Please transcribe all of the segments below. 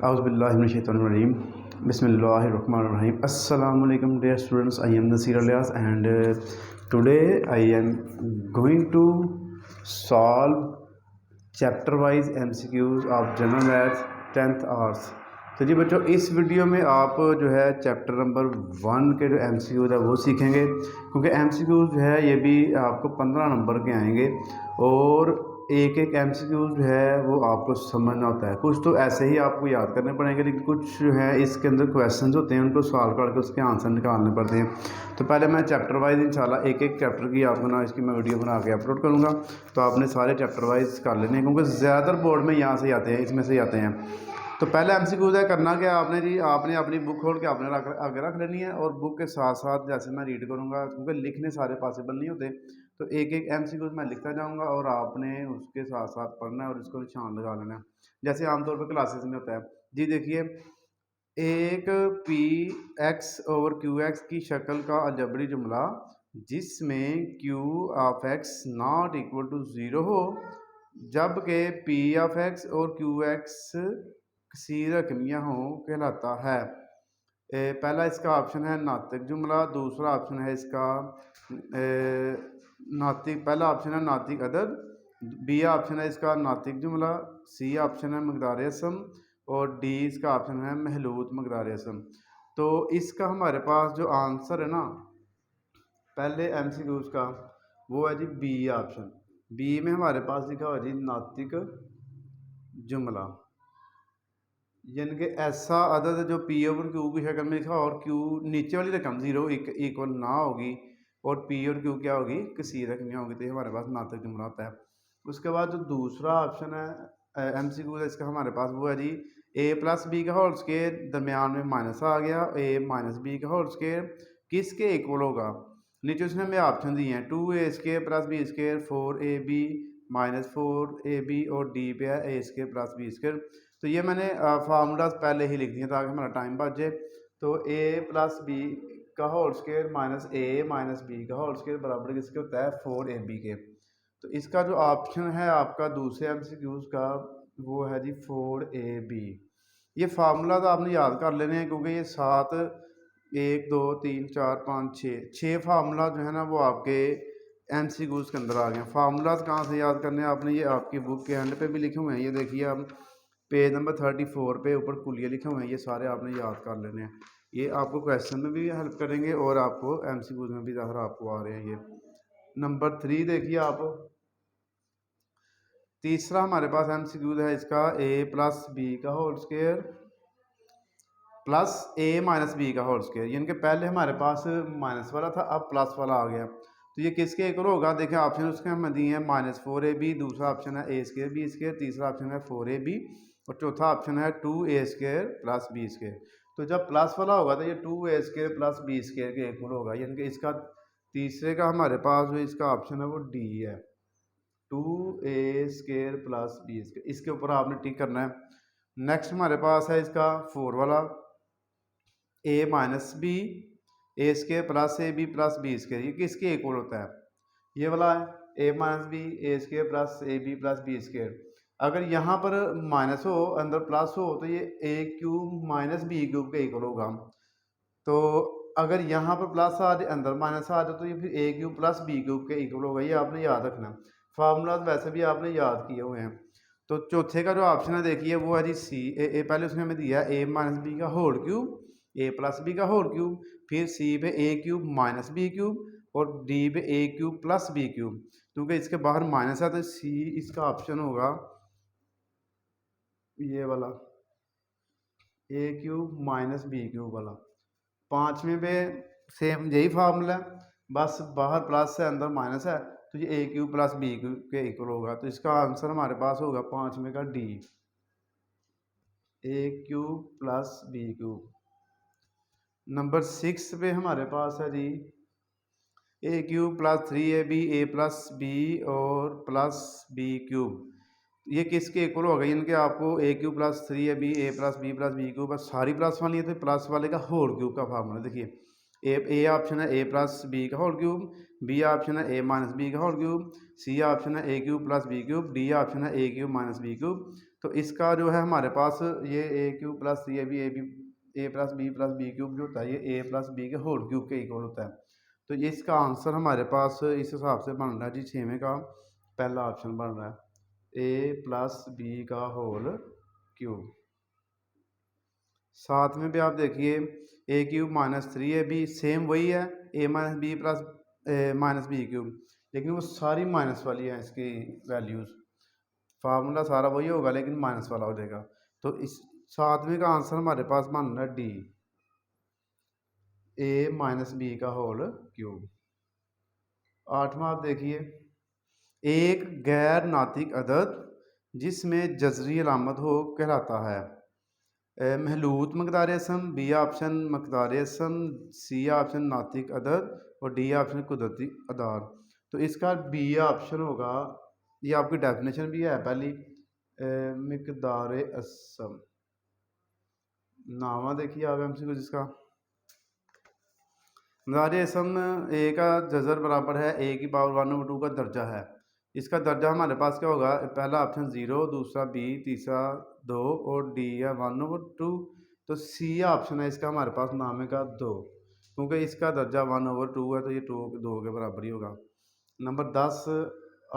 Auzubillahiminash-shaytanir-rajeem. Bismillahir-rahmanir-rahim. Assalamualaikum dear students. I am Nasir Alias and today I am going to solve chapter wise MCQs of General Maths 10th Arts. तो जी बच्चों, इस video में आप जो है chapter number 1 के जो MCQs है वो सीखेंगे, क्योंकि MCQs जो है ये भी आपको 15 नंबर के आएंगे और एक एक MCQs जो है वो आपको समझना होता है। कुछ तो ऐसे ही आपको याद करने पड़ेंगे, लेकिन कुछ जो है इसके अंदर क्वेश्चंस होते हैं, उनको सॉल्व करके उसके आंसर निकालने पड़ते हैं। तो पहले मैं चैप्टर वाइज इंशाल्लाह एक एक चैप्टर की आपको ना इसकी मैं वीडियो बना के अपलोड करूँगा, तो आपने सारे चैप्टर वाइज कर लेने हैं, क्योंकि ज़्यादातर बोर्ड में यहाँ से आते हैं, इसमें से आते हैं। तो पहले MCQs है, करना क्या आपने जी, आपने अपनी बुक खोल के आपने आगे रख लेनी है और बुक के साथ साथ जैसे मैं रीड करूँगा, क्योंकि लिखने सारे पॉसिबल नहीं होते, तो एक एक MCQs मैं लिखता जाऊँगा और आपने उसके साथ साथ पढ़ना है और इसको निशान लगा लेना है, जैसे आमतौर पर क्लासेस में होता है। जी देखिए, एक Px/Qx की शक्ल का अलजबरी जुमला जिसमें Q(x) नॉट इक्वल टू 0 हो, जबकि P(x) और Qx कसीर रकमिया हो कहलाता है। पहला इसका ऑप्शन है नातिक जुमला, दूसरा ऑप्शन है इसका नातिक, पहला ऑप्शन है नातिक अदद, बी ऑप्शन है इसका नातिक जुमला, सी ऑप्शन है मकदार असम और डी इसका ऑप्शन है महलूत मकदार असम। तो इसका हमारे पास जो आंसर है ना पहले MCQs का, वो है जी बी ऑप्शन। बी में हमारे पास लिखा हुआ जी नातिक जुमला, यानी कि ऐसा अदद जो P/Q की शक्ल में लिखा और Q नीचे वाली रकम 0 इक्वल ना होगी और P और Q क्या होगी, कसीर रकमियाँ होगी, तो हमारे पास नातिक जुमला होता है। उसके बाद जो दूसरा ऑप्शन है MCQ है इसका हमारे पास, वो है जी A+B का होल स्क्वायर, दरमियान में माइनस आ गया, A-B का होल स्क्वायर किसके इक्वल होगा। नीचे उसने हमें ऑप्शन दिए हैं 2A² + B², 4AB - 4AB और डी पे है A² + B²। तो ये मैंने फार्मूलाज पहले ही लिख दिए ताकि हमारा टाइम बच जाए। तो A+B का whole square minus A - B का होल स्क्वायर बराबर किसके होता है, 4AB के। तो इसका जो ऑप्शन है आपका दूसरे MCQs का, वो है जी 4AB। ये फार्मूला तो आपने याद कर लेने हैं, क्योंकि ये 7 1 2 3 4 5 6 फार्मूला जो है ना वो आपके MCQs के अंदर आ गए। फार्मूलाज कहाँ से याद करने हैं आपने, ये आपकी बुक के एंड पे भी लिखे हुए हैं, ये देखिए आप पेज नंबर 34 पे ऊपर कुलिये लिखे हुए हैं, ये सारे आपने याद कर लेने हैं। ये आपको क्वेश्चन में भी हेल्प करेंगे और आपको MCQs में भी ज़्यादा आपको आ रहे हैं। ये नंबर 3 देखिए आप, तीसरा हमारे पास MCQ है इसका A+B का whole square plus A - B का होल स्क्वायर, यानी कि पहले हमारे पास माइनस वाला था, अब प्लस वाला आ गया। तो ये किसके इक्वल होगा, देखिए ऑप्शन उसके हमें दिए हैं -4AB, दूसरा ऑप्शन है A², B², तीसरा ऑप्शन है 4AB और चौथा ऑप्शन है 2A² + B²। तो जब प्लस वाला होगा तो ये 2A² + B² के इक्वल होगा, यानी कि इसका तीसरे का हमारे पास जो इसका ऑप्शन है वो डी है, 2A² + B²। इसके ऊपर आपने टिक करना है। नेक्स्ट हमारे पास है इसका 4 वाला A - B A² + AB + B², ये किसके इक्वल होता है, ये वाला है A - B A² + AB + B²। अगर यहाँ पर माइनस हो अंदर प्लस हो तो ये A³ - B³ के इक्वल होगा। तो अगर यहाँ पर प्लस आ जाए अंदर माइनस आ जाए तो ये फिर A³ + B³ के इक्वल होगा, ये आपने याद रखना। फार्मूलाज वैसे भी आपने याद किए हुए हैं। तो चौथे का जो ऑप्शन है देखिए वो है जी सी। पहले उसने हमें दिया है A - B का होल क्यूब, A+B का होल क्यूब, फिर सी पे A³ - B³ और डी पे A³ + B³। क्योंकि इसके बाहर माइनस है तो सी इसका ऑप्शन होगा ये वाला A³ - B³ वाला। पाँचवें पे सेम यही फार्मूला है, बस बाहर प्लस है अंदर माइनस है, तो ये A³ + B³ के इक्वल होगा। तो इसका आंसर हमारे पास होगा पाँचवें का डी, A³ + B³। नंबर 6 पे हमारे पास है जी A³ + 3AB A+B और +B³। ये किसके इक्वल होगा, यानी कि आपको A³ + 3AB A+B + B³ बस सारी प्लस वाली है, तो प्लस वाले का होल क्यूब का फार्मूला देखिए। ए ऑप्शन है A+B का होल क्यूब, बी ऑप्शन है A - B का होल क्यूब, सी ऑप्शन है A³ + B³, डी ऑप्शन है A³ - B³ तो इसका जो है हमारे पास ये ए क्यूब प्लस ये भी ए प्लस बी क्यूब जो होता है ये ए प्लस बी के होल क्यूब के इक्वल होता है। तो ये इसका आंसर हमारे पास इस हिसाब से बन रहा है जी, 6वें का पहला ऑप्शन बन रहा है ए प्लस बी का होल क्यूब। साथ में भी आप देखिए A cube minus 3 B same वही है, A minus B plus minus B cube, लेकिन वो सारी माइनस वाली है इसकी वैल्यूज़। फार्मूला सारा वही होगा लेकिन माइनस वाला हो जाएगा। तो इस 7वें का आंसर हमारे पास बन रहा है डी, ए माइनस बी का होल क्यूब। 8वां आप देखिए, एक गैर नातिक अदद जिसमें जजरी अलामत हो कहलाता है। महलूत मकदार असम, बी ऑप्शन मकदार असम, सी ऑप्शन नातिक अदद और डी ऑप्शन कुदरती अदाद। तो इसका बी ऑप्शन होगा, ये आपकी डेफिनेशन भी है पहली, मकदार असम। नामा देखिए आप एमसीक्यू जिसका मकदार असम ए का जजर बराबर है ए की पावर 1/2 का दर्जा है। इसका दर्जा हमारे पास क्या होगा, पहला ऑप्शन 0, दूसरा बी, तीसरा 2 और डी है 1/2। तो सी ऑप्शन है इसका हमारे पास नामे का 2, क्योंकि इसका दर्जा 1/2 है तो ये 2 के बराबर ही होगा। नंबर 10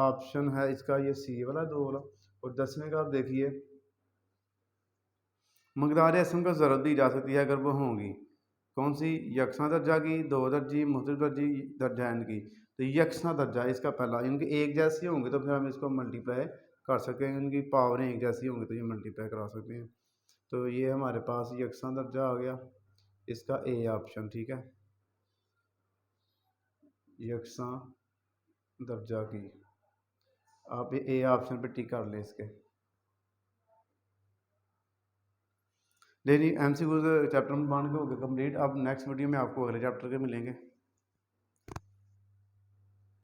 ऑप्शन है इसका ये सी वाला 2 वाला। और 10वें का आप देखिए, मकदार असम को ज़रूरत दी जा सकती है अगर वो होंगी कौन सी, यकसा दर्जा की, 2 दर्जी, मुख्तलिफ दर्जी दर्जा की। तो यकसा दर्जा इसका पहला, इनकी एक जैसी होंगी तो फिर हम इसको मल्टीप्लाई कर सकते हैं, इनकी पावरें एक जैसी होंगी तो ये मल्टीप्लाई करा सकते हैं। तो ये हमारे पास यकसा दर्जा आ गया, इसका ए ऑप्शन, ठीक है, यकसा दर्जा की। आप ये ए ऑप्शन पे टिक कर लें इसके। डेली एमसीक्यूज चैप्टर 1 के हो गए कंप्लीट। अब नेक्स्ट वीडियो में आपको अगले चैप्टर के मिलेंगे।